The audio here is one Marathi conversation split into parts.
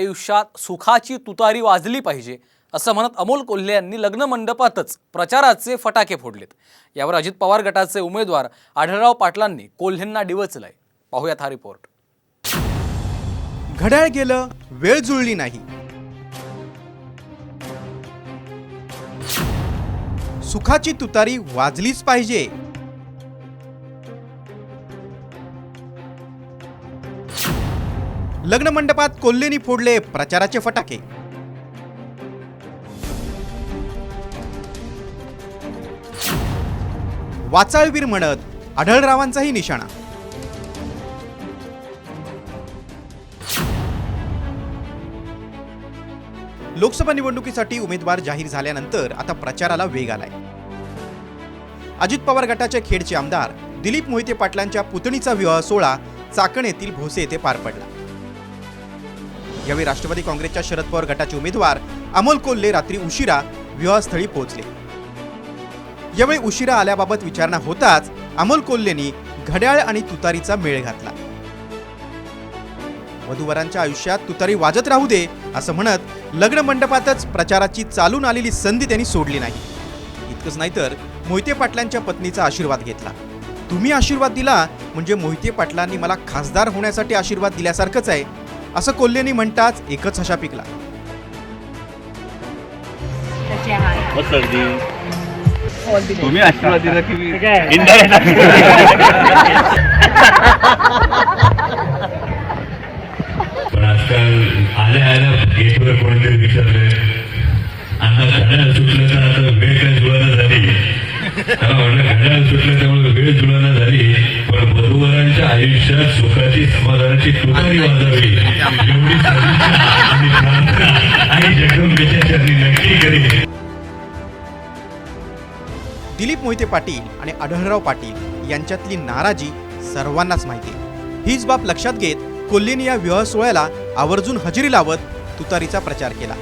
आयुष्यात सुखाची तुतारी वाजली पाहिजे असं म्हणत अमोल कोल्हे यांनी लग्न मंडपातच प्रचाराचे फटाके फोडलेत। यावर अजित पवार गटाचे उमेदवार आढळराव पाटलांनी कोल्हेंना डिवचलंय। पाहूयात हा रिपोर्ट। घड्याळ गेलं, वेळ जुळली नाही, सुखाची तुतारी वाजलीच पाहिजे। लग्न मंडपात कोल्हेंनी फोडले प्रचाराचे फटाके। वाचाळवीर म्हणत आढळरावांचाही निशाणा। लोकसभा निवडणुकीसाठी उमेदवार जाहीर झाल्यानंतर आता प्रचाराला वेग आलाय। अजित पवार गटाचे खेडचे आमदार दिलीप मोहिते पाटलांच्या पुतणीचा विवाह सोहळा चाकण येथील भोसे येथे पार पडला। यावेळी राष्ट्रवादी काँग्रेसच्या शरद पवार गटाचे उमेदवार अमोल कोल्हे रात्री उशिरा विवाहस्थळी पोहोचले। यावेळी उशिरा आल्याबाबत विचारणा होताच अमोल कोल्हेंनी घड्याळ आणि तुतारीचा मेळ घातला। वधूवरांच्या आयुष्यात तुतारी वाजत राहू दे असं म्हणत लग्न मंडपातच प्रचाराची चालून आलेली संधी त्यांनी सोडली नाही। इतकंच नाही तर मोहिते पाटलांच्या पत्नीचा आशीर्वाद घेतला। तुम्ही आशीर्वाद दिला म्हणजे मोहिते पाटलांनी मला खासदार होण्यासाठी आशीर्वाद दिल्यासारखंच आहे असं कोल्हेंनी म्हणताच एकच हशा पिकला। तुम्ही आशीर्वाद दिला की पण आजकाल आल्या गेटवर कोणतरी विचारलंय आता घड्याळ सुटलं तर आता वेळ काय जुळाना झाली। म्हटलं घड्याळ सुटलं त्यामुळे वेळ जुळाना झाली, पण वधूवरांच्या आयुष्यात सुखाची समाधानाची तुतारी वाजावी एवढी आणि प्रार्थना आणि जगदंबेच्या चरणी नक्की करेल। दिलीप मोहिते पाटील आणि आढळराव पाटील यांच्यातली नाराजी सर्वांनाच माहिती आहे। हीच बाब लक्षात घेत कोल्हेंनी या विवाह सोहळ्याला आवर्जून हजेरी लावत तुतारीचा प्रचार केला।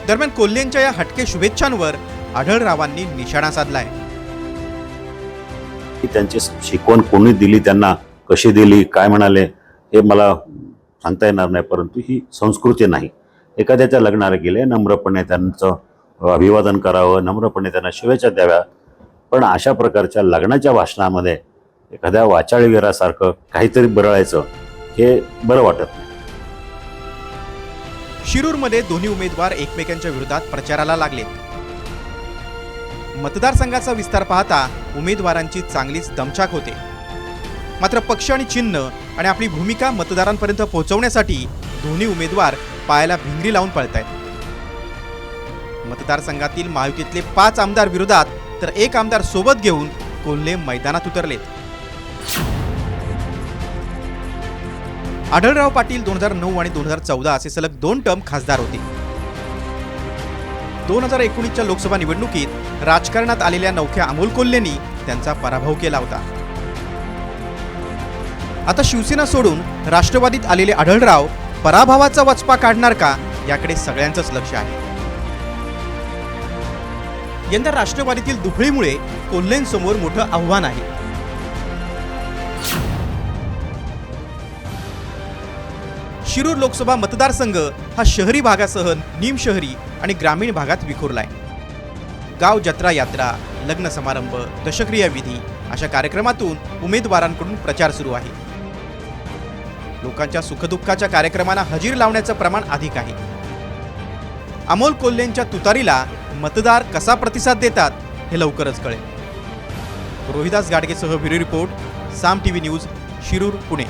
दरम्यान कोल्हेंच्या या हटके शुभेच्छांवर आढळरावांनी निशाणा साधलाय। त्यांची शिकवण कोणी दिली, त्यांना कशी दिली, काय म्हणाले हे मला सांगता येणार नाही, परंतु ही संस्कृती नाही। एखाद्याच्या लग्नाला गेले नम्रपणे त्यांचं अभिवादन करावं, नम्रपणे त्यांना शुभेच्छा द्याव्या, पण अशा प्रकारच्या लग्नाच्या भाषणामध्ये एखाद्या वाचाळवीरासारखं काहीतरी बरळायचं हे बरं वाटत नाही। शिरूरमध्ये दोन्ही उमेदवार एकमेकांच्या विरोधात प्रचाराला लागले। मतदारसंघाचा विस्तार पाहता उमेदवारांची चांगलीच दमछाक होते। मात्र पक्ष आणि चिन्ह आणि आपली भूमिका मतदारांपर्यंत पोहोचवण्यासाठी दोन्ही उमेदवार पायाला भिंगरी लावून पळतायत। मतदारसंघातील महायुतीतले 5 आमदार विरोधात तर 1 आमदार सोबत घेऊन कोल्हे मैदानात उतरलेत। आढळराव पाटील 2009 आणि 2014 असे सलग 2 टर्म खासदार होते। 2019च्या लोकसभा निवडणुकीत राजकारणात आलेल्या नवख्या अमोल कोल्हेंनी त्यांचा पराभव केला होता। आता शिवसेना सोडून राष्ट्रवादीत आलेले आढळराव पराभवाचा वचपा काढणार का याकडे सगळ्यांचंच लक्ष आहे। यंदा राष्ट्रवादीतील दुफळीमुळे कोल्हेंसमोर मोठं आव्हान आहे। शिरूर लोकसभा मतदारसंघ हा शहरी भागासह निमशहरी आणि ग्रामीण भागात विखुरलाय। गाव जत्रा यात्रा, लग्न समारंभ, दशक्रिया विधी अशा कार्यक्रमातून उमेदवारांकडून प्रचार सुरू आहे। लोकांच्या सुखदुःखाच्या कार्यक्रमांना हजेरी लावण्याचं प्रमाण अधिक आहे। अमोल कोल्हेंच्या तुतारीला मतदार कसा प्रतिसाद देतात हे लवकरच कळेल। रोहिदास गाडगेसह ब्युरो रिपोर्ट, साम टीव्ही न्यूज, शिरूर, पुणे।